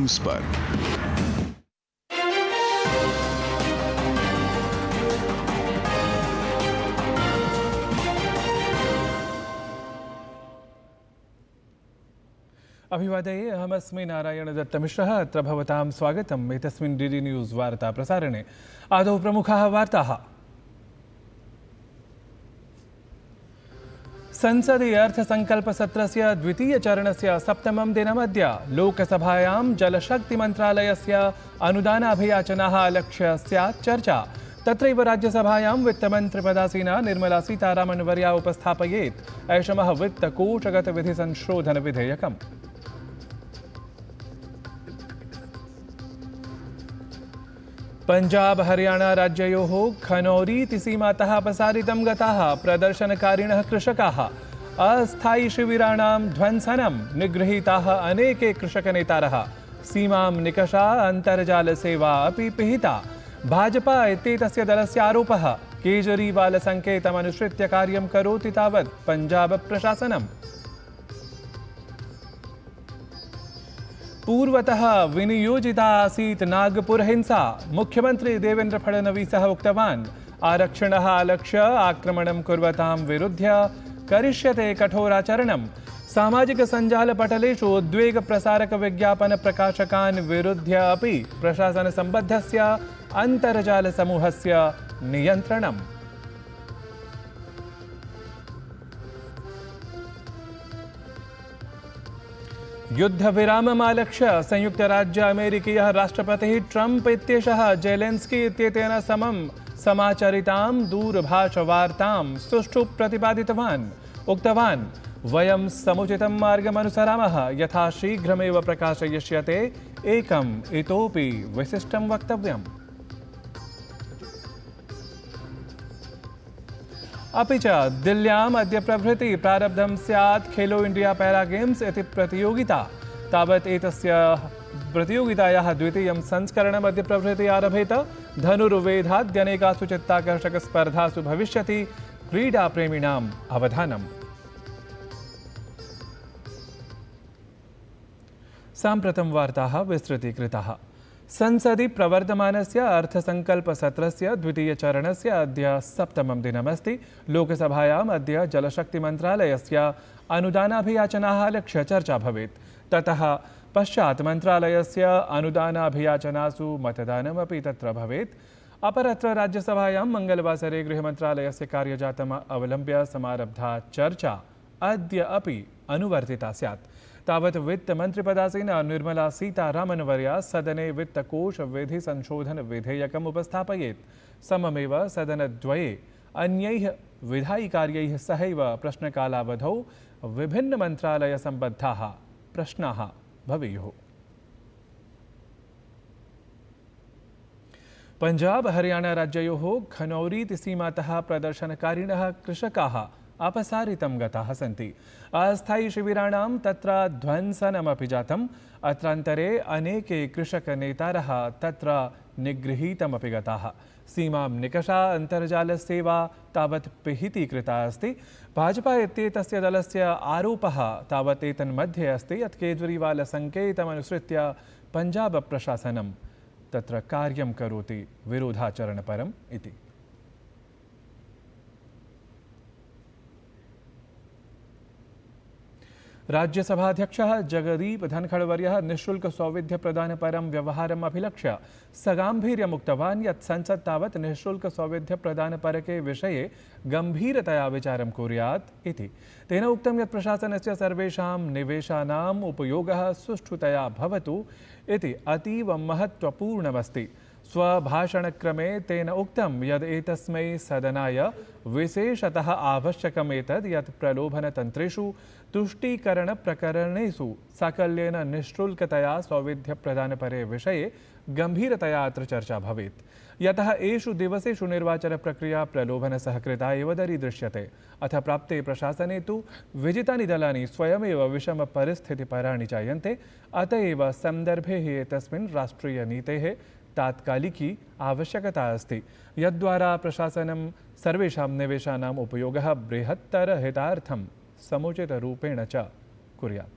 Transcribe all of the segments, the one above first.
News पर। अभिवादये, अहमस्मि नारायण दत्तमिश्रः। अत्र भवतां स्वागतम् एतस्मिन् डीडी न्यूज़ वार्ता प्रसारणे। आदौ प्रमुखाः वार्ताः। संसदि अर्थसङ्कल्पसत्रस्य द्वितीयचरणस्य सप्तमं दिनमद्य लोकसभायां जलशक्तिमन्त्रालयस्य अनुदानाभियाचनाः आलक्ष्य स्यात् चर्चा। तत्रैव राज्यसभायां वित्तमन्त्रिपदासीना निर्मला सीतारामन्वर्या उपस्थापयेत् ऐषमः वित्तकोषगतविधिसंशोधनविधेयकम्। पंजाब हरियाणा राज्ययोः खनौरीति सीमातः अपसारितं गताः प्रदर्शनकारिणः कृषकाः। अस्थायि शिबिराणां ध्वंसनं निगृहीताः अनेके कृषकनेतारः। सीमां निकषा अन्तर्जालसेवा अपि पिहिता। भाजपा इत्येतस्य दलस्य आरोपः। केजरीवाल-सङ्केतमनुसृत्य कार्यं करोति तावत् पंजाब प्रशासनम्। पूर्वतः विनियोजिता आसीत् नागपुर हिंसा। मुख्यमंत्री देवेंद्र फडणवीसः उक्तवान् आरक्षिणः आलक्ष्य आक्रमणं कुर्वतां विरुध्य करिष्यते कठोराचरणम्। सामाजिकसञ्जालपटलेषु उद्वेगप्रसारकविज्ञापनप्रकाशकान् विरुध्य अपि प्रशासनसम्बद्धस्य अन्तर्जालसमूहस्य नियन्त्रणम्। युद्धविराममालक्ष्य संयुक्तराज्य अमेरिकीयः राष्ट्रपतिः ट्रम्प इत्येषः जेलेन्स्की इत्येतेन समं समाचरितां दूरभाषवार्तां सुष्ठु प्रतिपादितवान्। उक्तवान् वयं समुचितं मार्गमनुसरामः। यथा शीघ्रमेव प्रकाशयिष्यते एकम् इतोपि विशिष्टं वक्तव्यम्। अपि च दिल्ल्याम् अद्य प्रभृति प्रारब्धं स्यात् खेलो इंडिया पैरा गेम्स इति प्रतियोगिता। तावत् एतस्य प्रतियोगितायाः द्वितीयं संस्करणम् अद्य प्रभृति आरभेत। धनुर्वेदाद्यनेकासु चित्ताकर्षकस्पर्धासु भविष्यति क्रीडाप्रेमिणाम् अवधानम्। साम्प्रतं वार्ताः विस्तृतीकृताः। संसदि प्रवर्तमानस्य अर्थसङ्कल्पसत्रस्य द्वितीयचरणस्य अद्य सप्तमं दिनमस्ति। लोकसभायाम् अद्य जलशक्तिमन्त्रालयस्य अनुदानाभियाचनाः आलक्ष्य चर्चा भवेत्। ततः पश्चात् मन्त्रालयस्य अनुदानाभियाचनासु मतदानमपि तत्र भवेत्। अपरत्र राज्यसभायां मङ्गलवासरे गृहमन्त्रालयस्य कार्यजातम् अवलम्ब्य समारब्धा चर्चा अद्य अपि अनुवर्तिता स्यात्। तावत् वित्तमन्त्रिपदासीना निर्मला सीतारामन्वर्या सदने वित्तकोषविधिसंशोधनविधेयकम् उपस्थापयेत्। सममेव सदनद्वये अन्यैः विधायिकार्यैः सहैव प्रश्नकालावधौ विभिन्नमन्त्रालयसम्बद्धाः प्रश्नाः भवेयुः। पंजाब हरियाणा राज्ययोः खनौरीति सीमातः प्रदर्शनकारिणः कृषकाः अपसारितं गताः सन्ति। अस्थायि शिबिराणां तत्र ध्वंसनमपि जातम्। अत्रान्तरे अनेके कृषकनेतारः तत्र निगृहीतमपि गताः। सीमां निकषा अन्तर्जालसेवा तावत् पिहितीकृता अस्ति। भाजपा इत्येतस्य दलस्य आरोपः तावत् एतन्मध्ये अस्ति यत् केजरीवाल-सङ्केतमनुसृत्य पंजाब प्रशासनं तत्र कार्यं करोति विरोधाचरणपरम् इति। राज्यसभाध्यक्षः जगदीप धनखड़वर्यः निःशुल्क सौविध्य प्रदानपरं व्यवहारम् अभिलक्ष्य सगाम्भीर्यमुक्तवान् यत् संसत् तावत् निःशुल्क सौविध्य प्रदानपरके विषये गम्भीरतया विचारं कुर्यात् इति। तेन उक्तं यत् प्रशासनस्य सर्वेषां निवेशानाम् उपयोगः सुष्ठुतया भवतु इति अतीव महत्त्वपूर्णमस्ति। स्वभाषणक्रमे तेन उक्तं यद् एतस्मै सदनाय विशेषतः आवश्यकमेतद् यत् प्रलोभनतन्त्रेषु तुष्टीकरणप्रकरणेषु साकल्येन निःशुल्कतया सौविध्यप्रदानपरे विषये गम्भीरतया अत्र चर्चा भवेत्। यतः एषु दिवसेषु निर्वाचनप्रक्रिया प्रलोभनसहकृता एव दरीदृश्यते। अथ प्राप्ते प्रशासने तु विजितानि दलानि स्वयमेव विषमपरिस्थितिपराणि जायन्ते। अत एव सन्दर्भे एतस्मिन् राष्ट्रियनीतेः तात्कालिकी आवश्यकता अस्ति यद्द्वारा प्रशासनं सर्वेषां निवेशानाम् उपयोगः बृहत्तरहितार्थं समुचितरूपेण च कुर्यात्।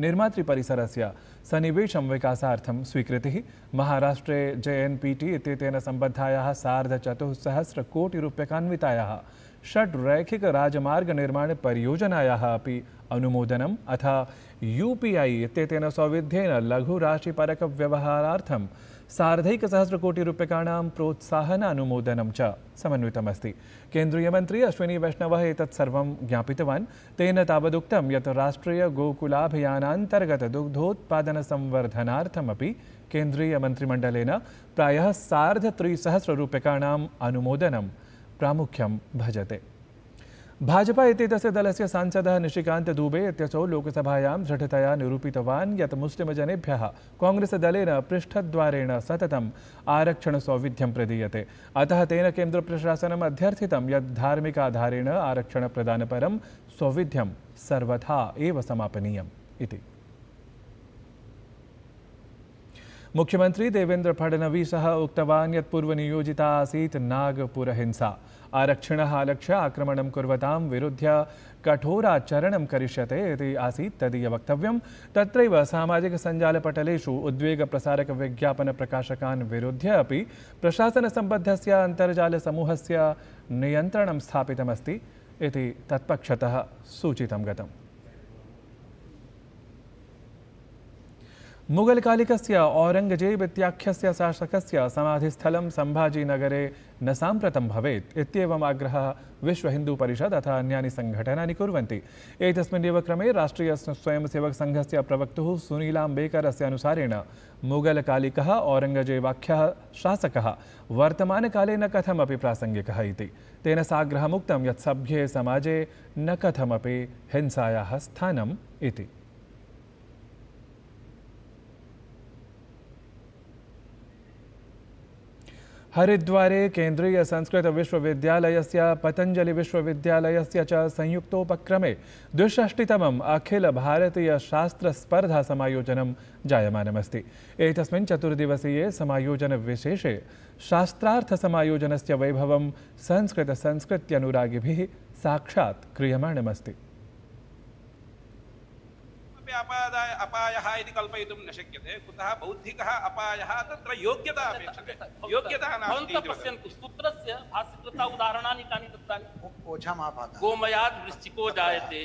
निर्मातृपरिसरस्य सन्निवेशं विकासार्थं स्वीकृतिः। महाराष्ट्रे JNPT इत्येतेन सम्बद्धायाः सार्धचतुस्सहस्रकोटिरूप्यकान्वितायाः षड्रैखिकराजमार्गनिर्माणपरियोजनायाः अपि अनुमोदनम्। अथ UPI इत्येतेन सौविध्येन लघुराशिपरकव्यवहारार्थं सार्धैकसहस्रकोटिरूप्यकाणां प्रोत्साहनानुमोदनं च समन्वितमस्ति। केन्द्रीयमन्त्री अश्विनी वैष्णवः एतत् सर्वं ज्ञापितवान्। तेन तावदुक्तं यत् राष्ट्रियगोकुलाभियानान्तर्गत दुग्धोत्पादनसंवर्धनार्थमपि केन्द्रीयमन्त्रिमण्डलेन प्रायः सार्धत्रिसहस्ररूप्यकाणाम् अनुमोदनं प्रामुख्यं भजते। भाजपा इत्येतस्य दलस्य सांसदः निशिकान्त दुबे इत्यसौ लोकसभायां दृढतया निरूपितवान् यत् मुस्लिमजनेभ्यः कांग्रेसदलेन पृष्ठद्वारेण सततम् आरक्षणसौविध्यं प्रदीयते। अतः तेन केन्द्रप्रशासनम् अध्यर्थितं यत् धार्मिकाधारेण आरक्षणप्रदानपरं सौविध्यं सर्वथा एव समापनीयम् इति। मुख्यमंत्री देवेन्द्र फडणवीसः उक्तवान् यत् पूर्वनियोजिता आसीत् नागपुरहिंसा। आरक्षिणः आलक्ष्य आक्रमणं कुर्वतां विरुध्य कठोराचरणं करिष्यते इति आसीत् तदीयवक्तव्यं। तत्रैव सामाजिकसञ्जालपटलेषु उद्वेगप्रसारकविज्ञापनप्रकाशकान् विरुध्य अपि प्रशासनसम्बद्धस्य अन्तर्जालसमूहस्य नियन्त्रणं स्थापितमस्ति इति तत्पक्षतः सूचितं गतम्। मुगलकालिकस्य औरङ्गजेब इत्याख्यस्य शासकस्य समाधिस्थलं सम्भाजीनगरे न साम्प्रतं भवेत् इत्येवम् आग्रहः विश्वहिन्दुपरिषद् अथ अन्यानि सङ्घटनानि कुर्वन्ति। एतस्मिन्नेव क्रमे राष्ट्रियस्वयंसेवकसङ्घस्य प्रवक्तुः सुनीलाम्बेकरस्य अनुसारेण मुगलकालिकः औरङ्गजेबाख्यः शासकः वर्तमानकाले न कथमपि प्रासङ्गिकः इति। तेन साग्रहमुक्तं यत् सभ्ये समाजे न कथमपि हिंसायाः स्थानम् इति। हरिद्वारे केन्द्रीय संस्कृत विश्वविद्यालयस्य पतञ्जलि विश्वविद्यालयस्य च संयुक्तोपक्रमे 62तमम् अखिल भारतीय शास्त्र स्पर्धा समायोजनं जायमानमस्ति। एतस्मिन् चतुर्दिवसीये समायोजनविशेषे शास्त्रार्थ समायोजनस्य वैभवं संस्कृत्यनुरागिभिः साक्षात् क्रियमाणमस्ति। अपायः इति कल्पयितुं न शक्यते। कुतः बौद्धिकः अपायः तत्र योग्यता अपेक्षते। योग्यता नास्ति। पश्यन्तु सूत्रस्य भाष्यकृता उदाहरणानि कानि दत्तानि। ओझामापादः गोमयात् वृश्चिको जायते।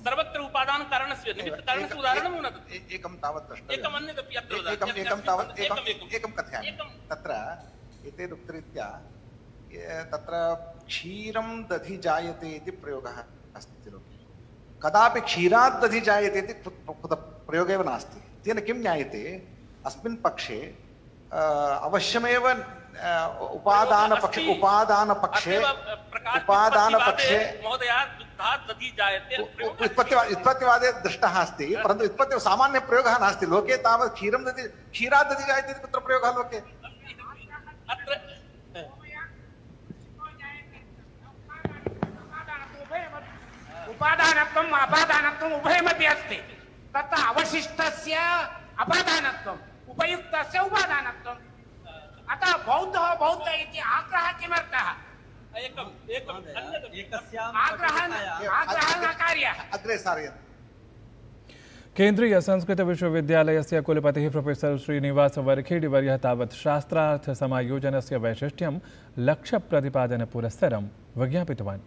सर्वत्र उपादान कारणस्य निमित्त कारणस्य उदाहरणं न दत्तं। एकं तावत् प्रश्नम्। एकम् अन्यदपि अत्र एकं कथयामि। तत्र एतेदुक्तरीत्या तत्र क्षीरं दधि जायते इति प्रयोगः अस्ति लोके। कदापि क्षीरात् दधि जायते इति प्रयोगः एव नास्ति। तेन किं ज्ञायते, अस्मिन् पक्षे अवश्यमेव उपादानपक्षे महोदय दुग्धात् दधि जायते उत्पत्तिवादे दृष्टः अस्ति, परन्तु उत्पत्ति सामान्य प्रयोगः नास्ति लोके। तावत् क्षीरात् दधि जायते इति कुत्र प्रयोगः लोके? अत्र उपादानत्वम् अपादानत्वम् उभयमपि अस्ति। तत्र अवशिष्टस्य अपादानत्वम्, उपयुक्तस्य उपादानत्वम्। अतः बौद्धः बौद्ध इति आग्रहः किमर्थः? आग्रहः न कार्यः। अग्रे सारयन्तु। केन्द्रीय संस्कृत विश्वविद्यालयस्य कुलपतिः प्रोफेसर श्रीनिवास वरखेडिवर्यः तावत् शास्त्रार्थ समायोजनस्य वैशिष्ट्यं लक्ष्यप्रतिपादनपुरस्सरं विज्ञापितवान्।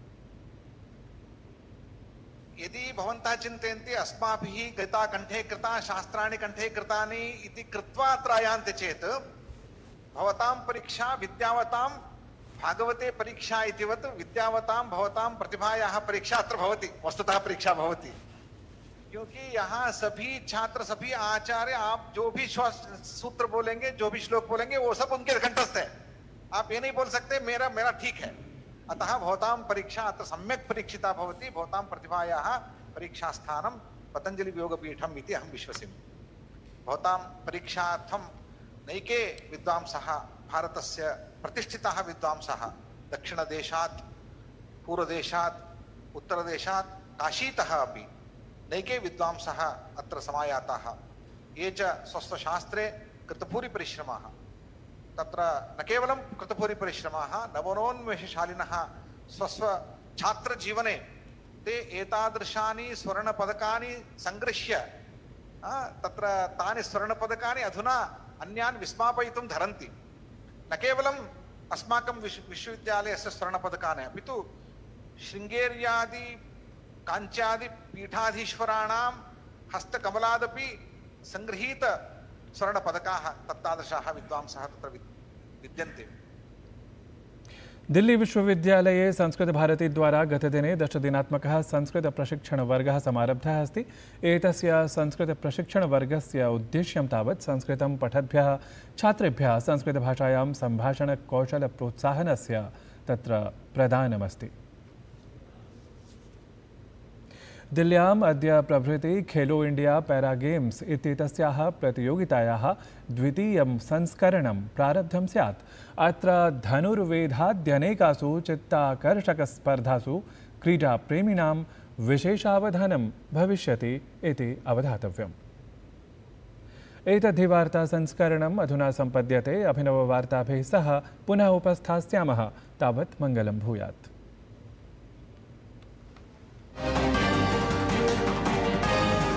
यदि भवन्तः चिन्तयन्ति अस्माभिः गीता कण्ठे कृता, शास्त्राणि कण्ठे कृतानि इति कृत्वा अत्र आयान्ति चेत् भवतां परीक्षा विद्यावतां भागवते परीक्षा इतिवत् विद्यावतां भवतां प्रतिभायाः परीक्षा अत्र भवति, वस्तुतः परीक्षा भवति। क्योंकि यहाँ सभी छात्र, सभी आचार्य, आप जो भी सूत्र बोलेंगे, जो भी श्लोक बोलेंगे, वो सब उनके कंठस्थ है। आप ये नहीं बोल सकते मेरा ठीक है। अतः भवतां परीक्षा अत्र सम्यक् परीक्षिता भवति। भवतां प्रतिभायाः परीक्षास्थानं पतञ्जलियोगपीठम् इति अहं विश्वसिमि। भवतां परीक्षार्थं नैके विद्वांसः, भारतस्य प्रतिष्ठिताः विद्वांसः दक्षिणदेशात्, पूर्वदेशात्, उत्तरदेशात्, काशीतः अपि नैके विद्वांसः अत्र समायाताः। ये च स्वस्वशास्त्रे कृतभूरिपरिश्रमाः, तत्र न केवलं कृतभूरिपरिश्रमाः, नवनोन्मेषशालिनः स्वस्वछात्रजीवने ते एतादृशानि स्वर्णपदकानि सङ्गृह्य तत्र तानि स्वर्णपदकानि अधुना अन्यान् विस्मापयितुं धरन्ति। न केवलम् अस्माकं विश्वविद्यालयस्य स्वर्णपदकानि, अपि तु शृङ्गेर्यादि काञ्च्यादि पीठाधीश्वराणां हस्तकमलादपि सङ्गृहीत स्वर्णपदकाः तत्तादृशाः विद्वांसः तत्र विद्यन्ते। दिल्ली विश्वविद्यालये संस्कृत भारती द्वारा गतदिने 10 दिनात्मकः संस्कृत प्रशिक्षणवर्गः समारब्धः अस्ति। एतस्य संस्कृत प्रशिक्षणवर्गस्य उद्देश्यं तावत् संस्कृतं पठद्भ्यः छात्रेभ्यः संस्कृतभाषायां सम्भाषणकौशलप्रोत्साहनस्य तत्र प्रदानमस्ति। दिल्ल्याम् अद्य प्रभृति खेलो इंडिया पैरा गेम्स इत्येतस्याः प्रतियोगितायाः द्वितीयं संस्करणं प्रारब्धं स्यात्। अत्र धनुर्वेदाद्यनेकासु चित्ताकर्षकस्पर्धासु क्रीडाप्रेमिणां विशेषावधानं भविष्यति इति अवधातव्यम्। एतद्धि वार्ता संस्करणम् अधुना सम्पद्यते। अभिनववार्ताभिः सह पुनः उपस्थास्यामः। तावत् मङ्गलं भूयात्।